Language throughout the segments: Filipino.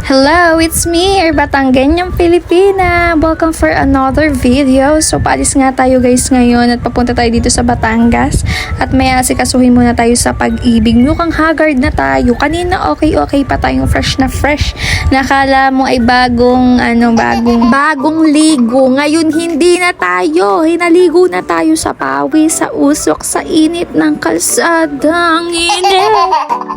Hello, it's me, your Batanggenyang Pilipina. Welcome for another video. So, paalis nga tayo guys ngayon at papunta tayo dito sa Batangas. At may asikasuhin muna tayo sa pag-ibig. Mukhang haggard na tayo. Kanina okay pa tayong fresh na fresh. Nakala mo ay bagong ligo. Ngayon hindi na tayo. Hinaligo na tayo sa pawis, sa usok, sa init ng kalsadang init.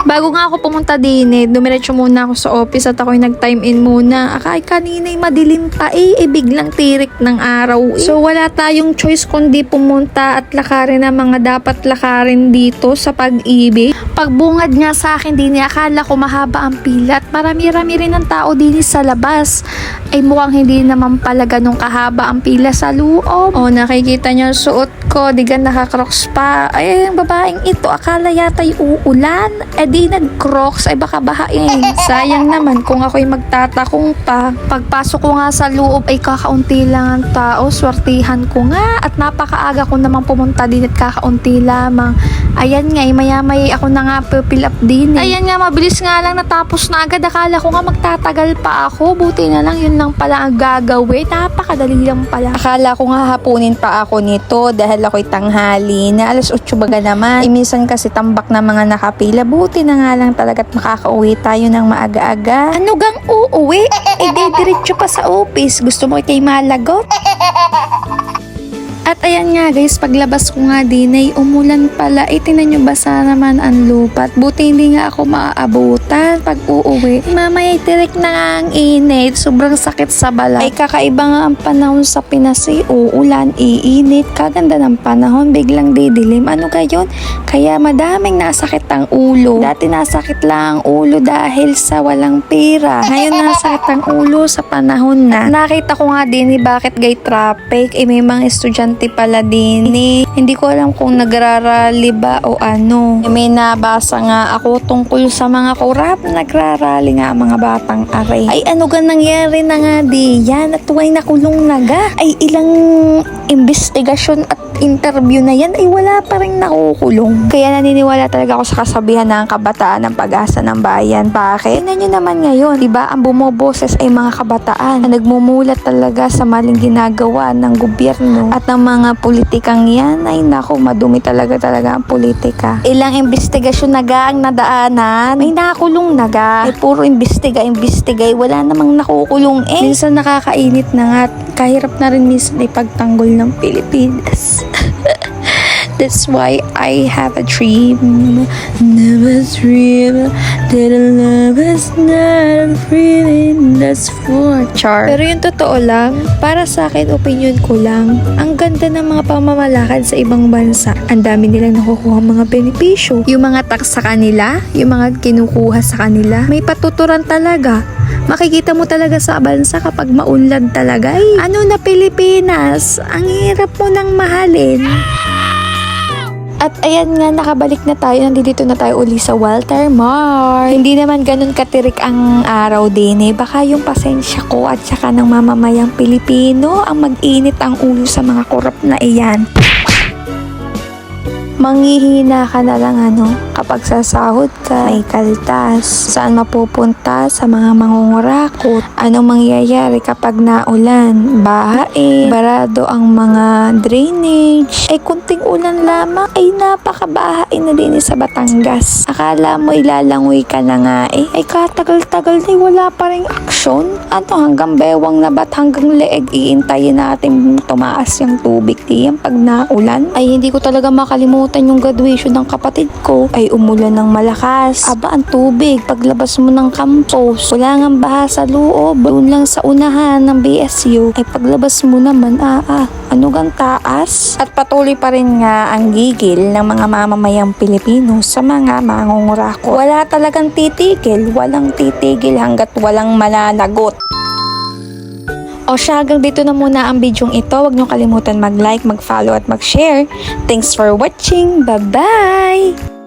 Bago nga ako pumunta din dumiretso muna ako sa office at ako'y nag-time in muna. Akay kanina'y madilim pa biglang tirik ng araw. So wala tayong choice kundi pumunta at lakarin ang mga dapat lakarin dito sa pag-ibig. Pagbungad nga sa akin din akala ko mahaba ang pila at marami-rami rin ang tao din sa labas. Ay mukhang hindi naman pala ganun kahaba ang pila sa loob. O nakikita niyo suot ko, digan naka-crocs pa. Ay ang babaeng ito akala yata'y uulan. Di nag-crocs ay baka bahain. Sayang naman kung ako'y magtatakong pa. Pagpasok ko nga sa loob ay kakaunti lang ang tao. Swertihan ko nga at napakaaga ko namang pumunta din at kakaunti lamang. Ayan nga maya-maya ako na nga fill up din Ayan nga mabilis nga lang natapos na agad. Akala ko nga magtatagal pa ako. Buti na lang yun lang pala ang gagawin. Napakadali lang pala. Akala ko nga hapunin pa ako nito dahil ako'y tanghali na alas 8 baga naman. Minsan kasi tambak na mga nakapila. Buti na nga lang talaga at makakauwi tayo ng maaga-aga. Ano gang uuwi? Diretso pa sa office. Gusto mo kay malagot? At ayan nga guys, paglabas ko nga din ay umulan pala. Tinan nyo basa naman ang lupa. Buti hindi nga ako maaabutan pag uuwi. Mamaya tirik na ang init. Sobrang sakit sa balat. Ay kakaiba nga ang panahon sa Pinas uulan, iinit. Kaganda ng panahon, biglang didilim. Ano gayon? Kaya madaming nasakit ang ulo. Dati nasakit lang ang ulo dahil sa walang pera. Ngayon nasakit ang ulo sa panahon na. Nakita ko nga din bakit gay traffic. May mga estudyante pala din hindi ko alam kung nagrarally ba o ano. May nabasa nga ako tungkol sa mga korap nagrarally nga mga batang aray. Ay ano gan nangyari na nga di yan at tuway nakulong naga. Ay ilang investigasyon at interview na yan ay wala pa rin nakukulong. Kaya naniniwala talaga ako sa kasabihan ng kabataan ng pag-asa ng bayan. Bakit? Tingnan nyo naman ngayon, diba? Ang bumoboses ay mga kabataan na nagmumulat talaga sa maling ginagawa ng gobyerno at ng mga politikang yan. Ay naku, madumi talaga ang politika. Ilang investigasyon naga ang nadaanan, may nakulong naga. Ay puro investiga, wala namang nakukulong Minsan nakakainit na nga at kahirap na rin minsan ipagtanggol ng Pilipinas. That's why I have a dream. Never dream that love is not a feeling that's for char. Pero yung totoo lang, para sa akin, opinion ko lang, ang ganda ng mga pamamalakad sa ibang bansa. Ang dami nilang nakukuha mga benepisyo. Yung mga tax sa kanila, yung mga kinukuha sa kanila, may patuturan talaga. Makikita mo talaga sa bansa kapag maunlad talaga. Ano na Pilipinas? Ang hirap mo nang mahalin. At ayan nga, nakabalik na tayo. Nandito na tayo uli sa Walter Mart. Hindi naman ganun katirik ang araw din Baka yung pasensya ko at saka ng mamamayang Pilipino ang mag-init ang ulo sa mga korap na iyan. Manghihina ka na lang kapag sasahod ka, may kaltas. Saan mapupunta? Sa mga mangungurakot. Anong mangyayari kapag naulan? Bahain, barado ang mga drainage. Kunting ulan lamang ay napakabahain na din sa Batangas. Akala mo ilalangoy ka na nga katagal-tagal na wala pa rin aksyon. Hanggang bewang na ba't hanggang leeg iintayin natin tumaas yung tubig diyan pag naulan? Ay hindi ko talaga makalimutan yung graduation ng kapatid ko. Ay umulan ng malakas. Aba ang tubig paglabas mo ng campus. Wala nga baha sa loob. Doon lang sa unahan ng BSU. Ay paglabas mo naman ano gang taas? At patuloy pa rin nga ang gigil ng mga mamamayang Pilipino sa mga mangungurako. Wala talagang titigil. Walang titigil hanggat walang mananagot. O siya, hanggang dito na muna ang bidyong ito. Huwag niyo kalimutan mag-like, mag-follow at mag-share. Thanks for watching. Bye-bye!